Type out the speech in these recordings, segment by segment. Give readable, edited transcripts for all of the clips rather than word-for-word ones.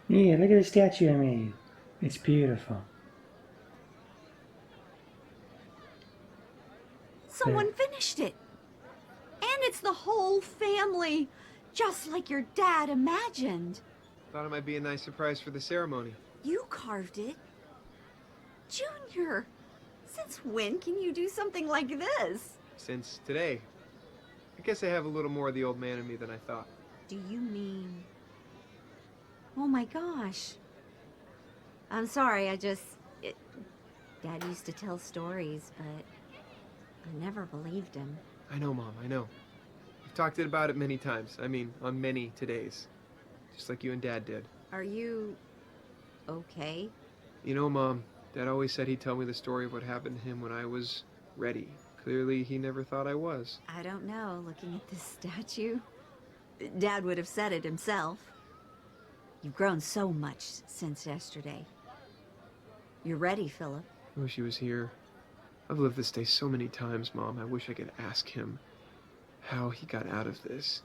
Yeah, look at the statue I made. It's beautiful. Someone finished it. And it's the whole family. Just like your dad imagined. Thought it might be a nice surprise for the ceremony. You carved it? Junior, since when can you do something like this? Since today. I guess I have a little more of the old man in me than I thought. Do you mean... Oh my gosh. I'm sorry, Dad used to tell stories, but I never believed him. I know, Mom, I know. We've talked about it many times. I mean, on many todays. Just like you and Dad did. Are you... okay? You know, Mom, Dad always said he'd tell me the story of what happened to him when I was ready. Clearly, he never thought I was. I don't know, looking at this statue. Dad would have said it himself. You've grown so much since yesterday. You're ready, Philip. I wish he was here. I've lived this day so many times, Mom. I wish I could ask him how he got out of this.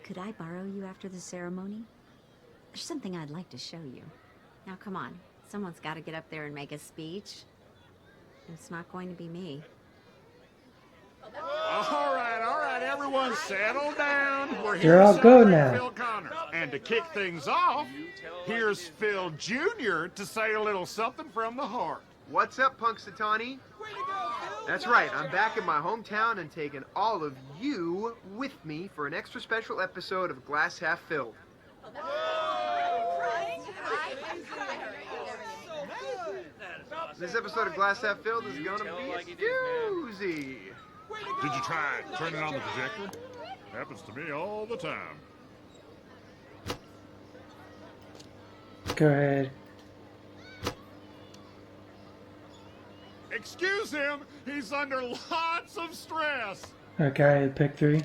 Could I borrow you after the ceremony? There's something I'd like to show you. Now, come on. Someone's got to get up there and make a speech. It's not going to be me. All right, everyone settle down. We're They're here all to good celebrate now. Phil Connors. And to kick things off, here's Phil Jr. to say a little something from the heart. What's up, Punxsutawney? That's right, I'm back in my hometown and taking all of you with me for an extra special episode of Glass Half Filled. This episode of Glass Half Filled is gonna be a doozy. Did you try turning on the projector? Happens to me all the time. Go ahead. Excuse him, he's under lots of stress. Okay, pick 3.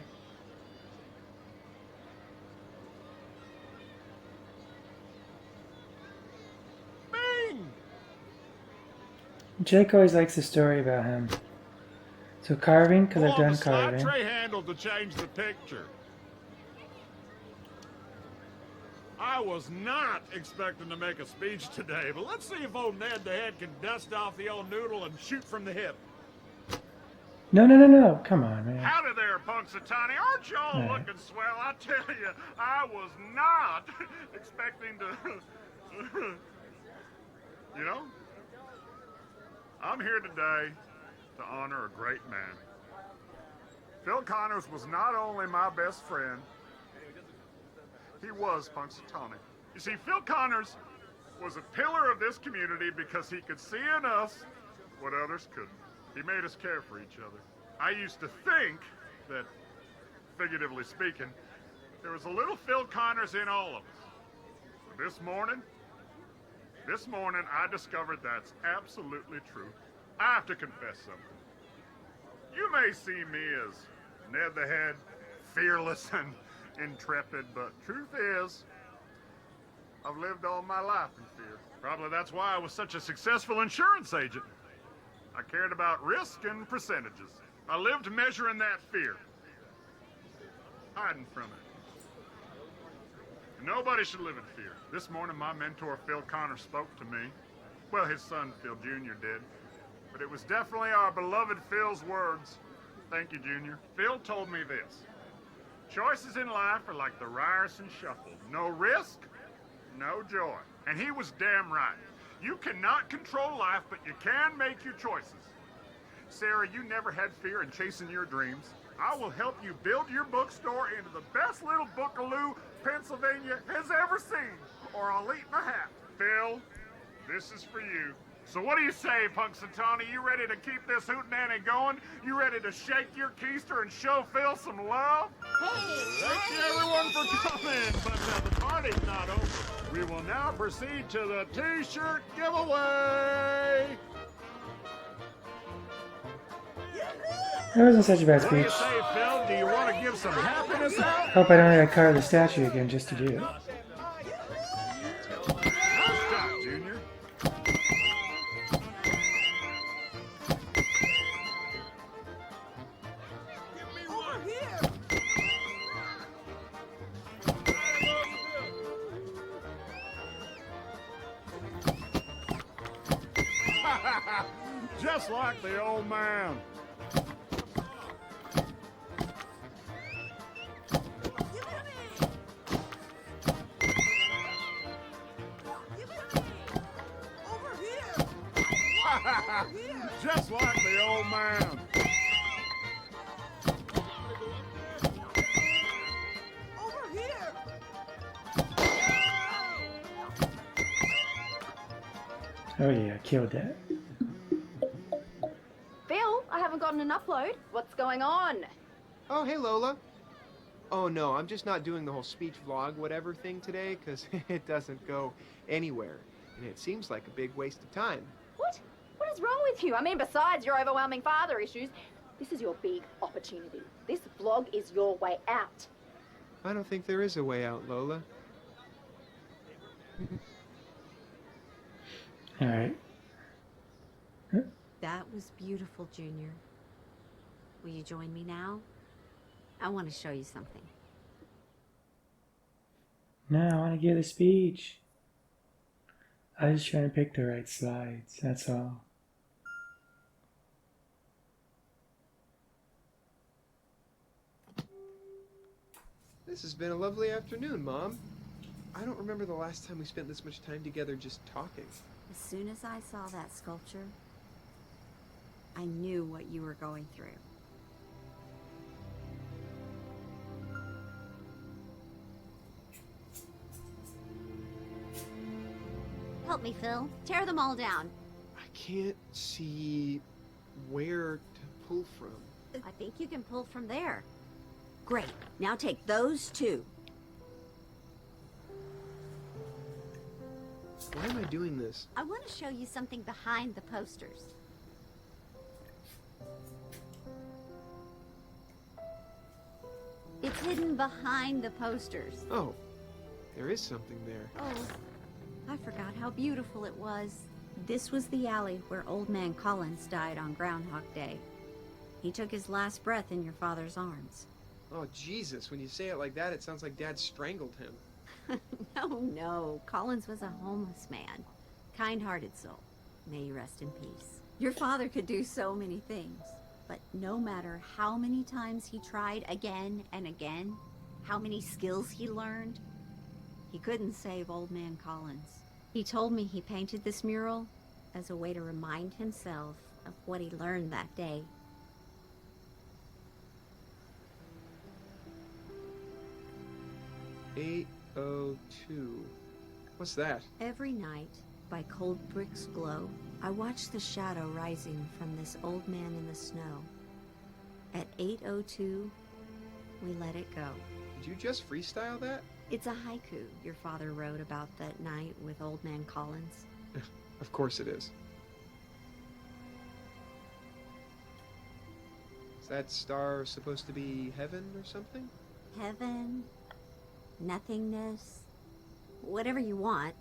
Bing! Jake always likes a story about him. So carving, because I've Pull on done the slide carving. tray handle to change the picture. I was not expecting to make a speech today, but let's see if old Ned the Head can dust off the old noodle and shoot from the hip. No. Come on, man. Howdy there, Punxsutawney. Aren't y'all Right. looking swell? I tell you, I was not expecting to... You know, I'm here today to honor a great man. Phil Connors was not only my best friend, he was Punxsutawney. You see, Phil Connors was a pillar of this community because he could see in us what others couldn't. He made us care for each other. I used to think that, figuratively speaking, there was a little Phil Connors in all of us. But this morning I discovered that's absolutely true. I have to confess something. You may see me as Ned the Head, fearless and intrepid, but truth is, I've lived all my life in fear. Probably that's why I was such a successful insurance agent. I cared about risk and percentages. I lived measuring that fear, hiding from it. Nobody should live in fear. This morning, my mentor, Phil Connors, spoke to me. Well, his son, Phil Jr., did. But it was definitely our beloved Phil's words. Thank you, Junior. Phil told me this. Choices in life are like the Ryerson Shuffle. No risk, no joy. And he was damn right. You cannot control life, but you can make your choices. Sarah, you never had fear in chasing your dreams. I will help you build your bookstore into the best little bookaloo Pennsylvania has ever seen, or I'll eat my hat. Phil, this is for you. So what do you say, Punxsutawney? You ready to keep this hootenanny going? You ready to shake your keister and show Phil some love? Thank you, everyone, for coming, but the party's not over. We will now proceed to the T-shirt giveaway. That wasn't such a bad What do you speech. say, Phil? Do you want to give some happiness out? Hope I don't have to carve the statue again just to do it. Nice job, Junior. Just like the old man. Just like the old man. Over here! Oh yeah, killed that. Phil, I haven't gotten an upload. What's going on? Oh, hey, Lola. Oh, no, I'm just not doing the whole speech vlog whatever thing today because it doesn't go anywhere. And it seems like a big waste of time. What? What is wrong with you? I mean, besides your overwhelming father issues, this is your big opportunity. This vlog is your way out. I don't think there is a way out, Lola. Alright. That was beautiful, Junior. Will you join me now? I want to show you something. No, I want to give a speech. I was just trying to pick the right slides, that's all. This has been a lovely afternoon, Mom. I don't remember the last time we spent this much time together just talking. As soon as I saw that sculpture, I knew what you were going through. Help me, Phil. Tear them all down. I can't see where to pull from. I think you can pull from there. Great. Now take those two. Why am I doing this? I want to show you something behind the posters. It's hidden behind the posters. Oh, there is something there. Oh, I forgot how beautiful it was. This was the alley where Old Man Collins died on Groundhog Day. He took his last breath in your father's arms. Oh, Jesus, when you say it like that, it sounds like Dad strangled him. No. Collins was a homeless man. Kind-hearted soul. May you rest in peace. Your father could do so many things, but no matter how many times he tried again and again, how many skills he learned, he couldn't save Old Man Collins. He told me he painted this mural as a way to remind himself of what he learned that day. "802." What's that? Every night, by cold brick's glow, I watch the shadow rising from this old man in the snow. At 8:02, we let it go. Did you just freestyle that? It's a haiku your father wrote about that night with Old Man Collins. Of course it is. Is that star supposed to be heaven or something? Heaven, nothingness, whatever you want.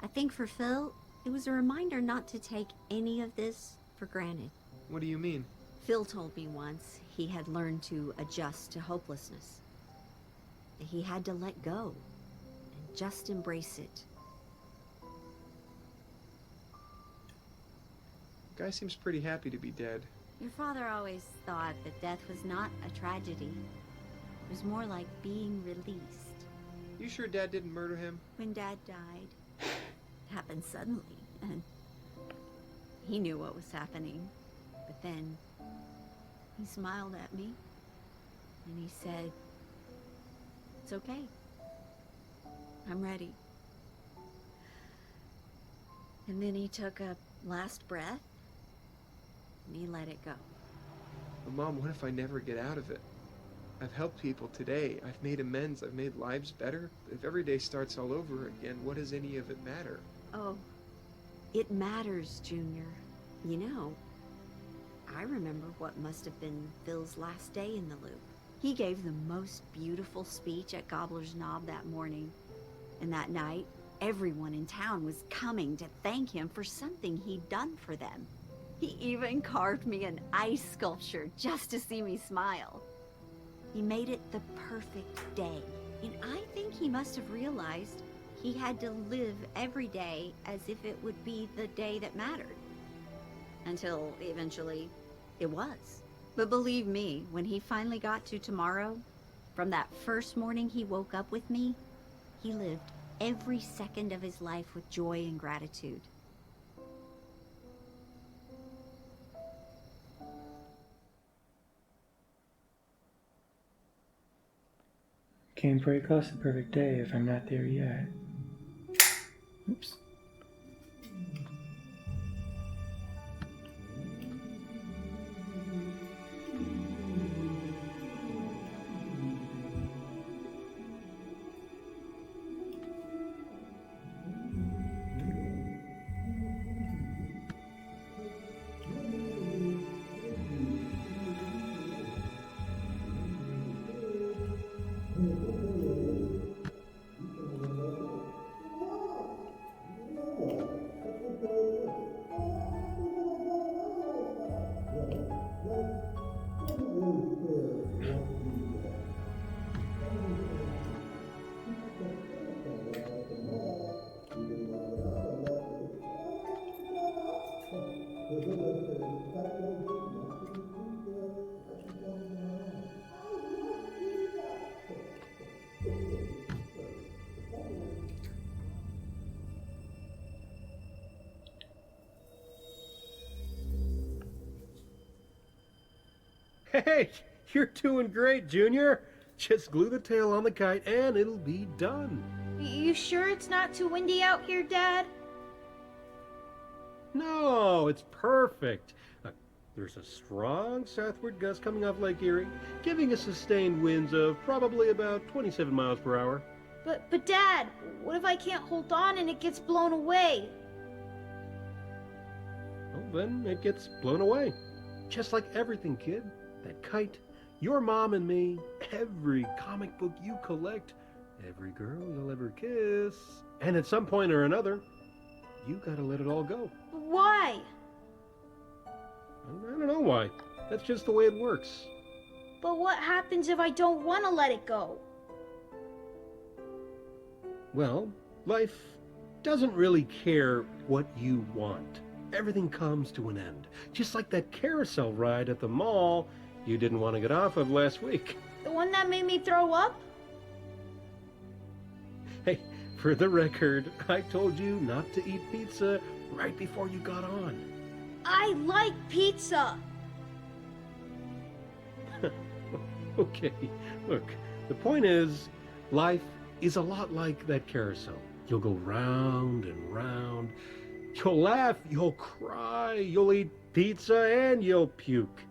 I think for Phil, it was a reminder not to take any of this for granted. What do you mean? Phil told me once he had learned to adjust to hopelessness. He had to let go and just embrace it. The guy seems pretty happy to be dead. Your father always thought that death was not a tragedy. It was more like being released. You sure Dad didn't murder him? When Dad died, it happened suddenly, and he knew what was happening. But then he smiled at me, and he said, "It's okay. I'm ready." And then he took a last breath, and he let it go. But Mom, what if I never get out of it? I've helped people today. I've made amends. I've made lives better. If every day starts all over again, what does any of it matter? Oh, it matters, Junior. You know, I remember what must have been Phil's last day in the loop. He gave the most beautiful speech at Gobbler's Knob that morning. And that night, everyone in town was coming to thank him for something he'd done for them. He even carved me an ice sculpture just to see me smile. He made it the perfect day. And I think he must have realized he had to live every day as if it would be the day that mattered. Until eventually it was. But believe me, when he finally got to tomorrow, from that first morning he woke up with me, he lived every second of his life with joy and gratitude. Came pretty close to perfect day if I'm not there yet. Oops. Hey, you're doing great, Junior. Just glue the tail on the kite and it'll be done. You sure it's not too windy out here, Dad? No, it's perfect. There's a strong southward gust coming off Lake Erie, giving us sustained winds of probably about 27 miles per hour. But Dad, what if I can't hold on and it gets blown away? Well, then it gets blown away. Just like everything, kid. That kite, your mom and me, every comic book you collect, every girl you'll ever kiss, and at some point or another, you gotta let it all go. Why? I don't know why. That's just the way it works. But what happens if I don't want to let it go? Well, life doesn't really care what you want. Everything comes to an end. Just like that carousel ride at the mall you didn't want to get off of last week. The one that made me throw up? Hey, for the record, I told you not to eat pizza right before you got on. I like pizza. Okay, look, the point is, life is a lot like that carousel. You'll go round and round. You'll laugh, you'll cry, you'll eat pizza, and you'll puke.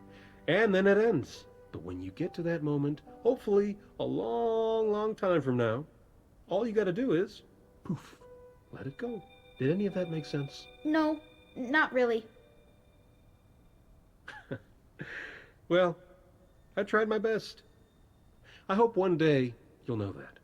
And then it ends. But when you get to that moment, hopefully a long, long time from now, all you gotta do is, poof, let it go. Did any of that make sense? No, not really. Well, I tried my best. I hope one day you'll know that.